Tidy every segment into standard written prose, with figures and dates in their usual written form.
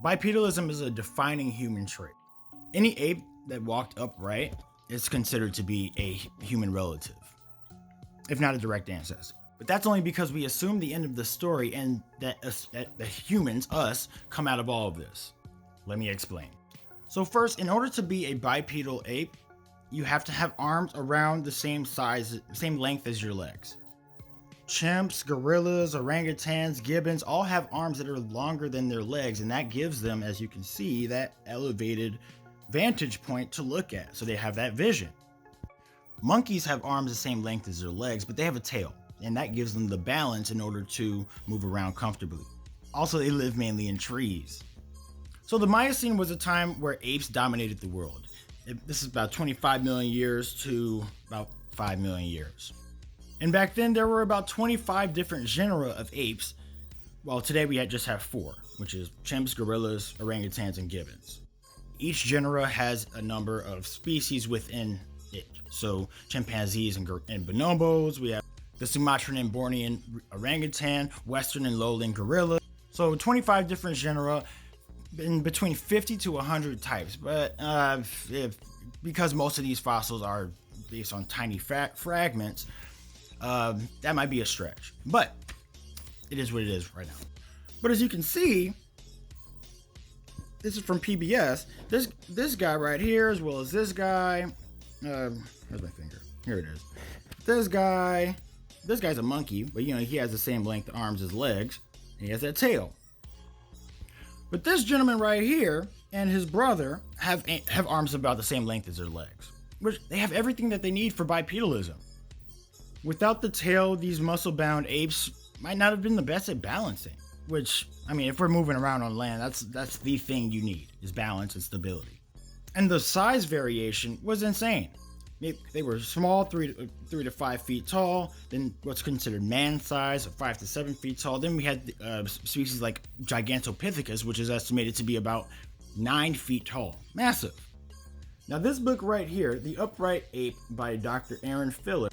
Bipedalism is a defining human trait. Any ape that walked upright is considered to be a human relative, if not a direct ancestor. But that's only because we assume the end of the story and that the humans, us, come out of all of this. Let me explain. So first, in order to be a bipedal ape, you have to have arms around the same length as your legs. Chimps, gorillas, orangutans, gibbons all have arms that are longer than their legs, and that gives them, as you can see, that elevated vantage point to look at, so they have that vision. Monkeys have arms the same length as their legs, but they have a tail, and that gives them the balance in order to move around comfortably. Also, they live mainly in trees. So the Miocene was a time where apes dominated the world. This is about 25 million years to about 5 million years. And back then there were about 25 different genera of apes, while today we just have 4, which is chimps, gorillas, orangutans, and gibbons. Each genera has a number of species within it. So chimpanzees and bonobos, we have the Sumatran and Bornean orangutan, western and lowland gorilla. So 25 different genera in between 50 to 100 types, but because most of these fossils are based on tiny fragments, that might be a stretch, but it is what it is right now. But as you can see, this is from PBS. This guy right here, as well as this guy. Where's my finger? Here it is. This guy's a monkey, but he has the same length arms as legs, and he has that tail. But this gentleman right here and his brother have arms about the same length as their legs, which they have everything that they need for bipedalism. Without the tail, these muscle-bound apes might not have been the best at balancing, which, if we're moving around on land, that's the thing you need, is balance and stability. And the size variation was insane. They were small, 3 to 5 feet tall, then what's considered man size, 5 to 7 feet tall. Then we had species like Gigantopithecus, which is estimated to be about 9 feet tall. Massive. Now this book right here, The Upright Ape by Dr. Aaron Filler,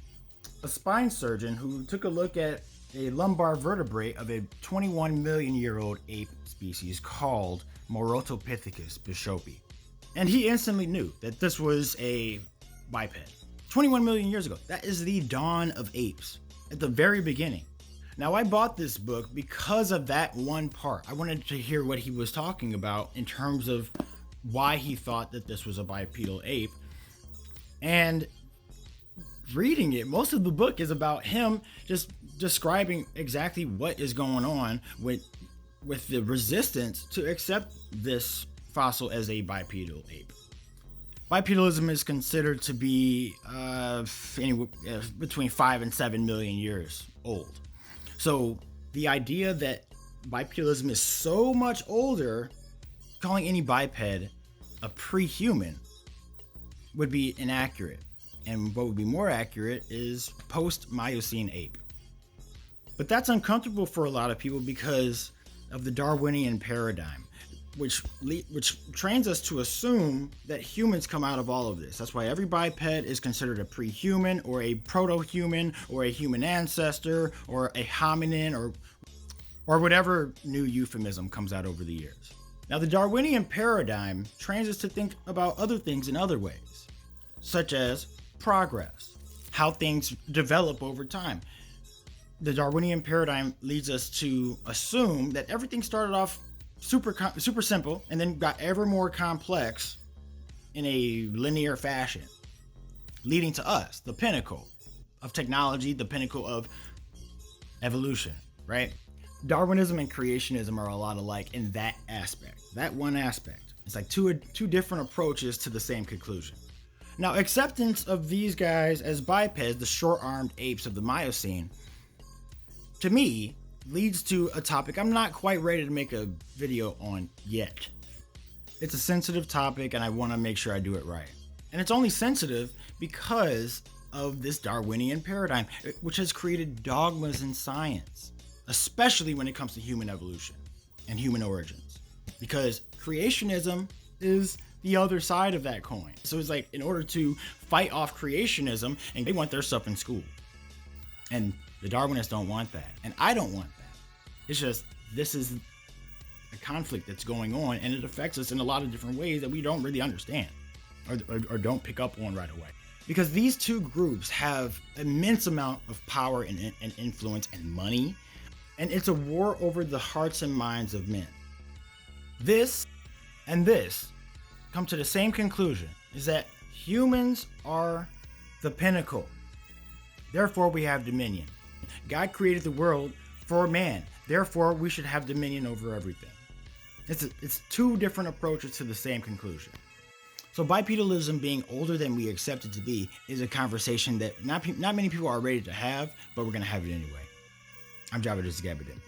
a spine surgeon who took a look at a lumbar vertebrae of a 21 million year old ape species called Morotopithecus bishopi. And he instantly knew that this was a biped. 21 million years ago. That is the dawn of apes, at the very beginning. Now, I bought this book because of that one part. I wanted to hear what he was talking about in terms of why he thought that this was a bipedal ape. And reading it, most of the book is about him just describing exactly what is going on with the resistance to accept this fossil as a bipedal ape. Bipedalism is considered to be between 5 and 7 million years old. So the idea that bipedalism is so much older, calling any biped a pre-human would be inaccurate. And what would be more accurate is post-Miocene ape. But that's uncomfortable for a lot of people because of the Darwinian paradigm, which trains us to assume that humans come out of all of this. That's why every biped is considered a pre-human or a proto-human or a human ancestor or a hominin or whatever new euphemism comes out over the years. Now, the Darwinian paradigm trains us to think about other things in other ways, such as progress, how things develop over time. The Darwinian paradigm leads us to assume that everything started off super simple and then got ever more complex in a linear fashion, leading to us, the pinnacle of technology, the pinnacle of evolution, right? Darwinism and creationism are a lot alike in that aspect, that one aspect. It's like two different approaches to the same conclusion. Now, acceptance of these guys as bipeds, the short-armed apes of the Miocene, to me, leads to a topic I'm not quite ready to make a video on yet. It's a sensitive topic and I want to make sure I do it right. And it's only sensitive because of this Darwinian paradigm, which has created dogmas in science, especially when it comes to human evolution and human origins. Because creationism is the other side of that coin. So it's like, in order to fight off creationism, and they want their stuff in school. And the Darwinists don't want that. And I don't want that. It's just, this is a conflict that's going on, and it affects us in a lot of different ways that we don't really understand or don't pick up on right away. Because these two groups have immense amount of power and influence and money, and it's a war over the hearts and minds of men. This and this come to the same conclusion, is that humans are the pinnacle. Therefore, we have dominion. God created the world for man. Therefore, we should have dominion over everything. It's two different approaches to the same conclusion. So bipedalism being older than we accept it to be is a conversation that not many people are ready to have, but we're going to have it anyway. I'm Java Gabadin.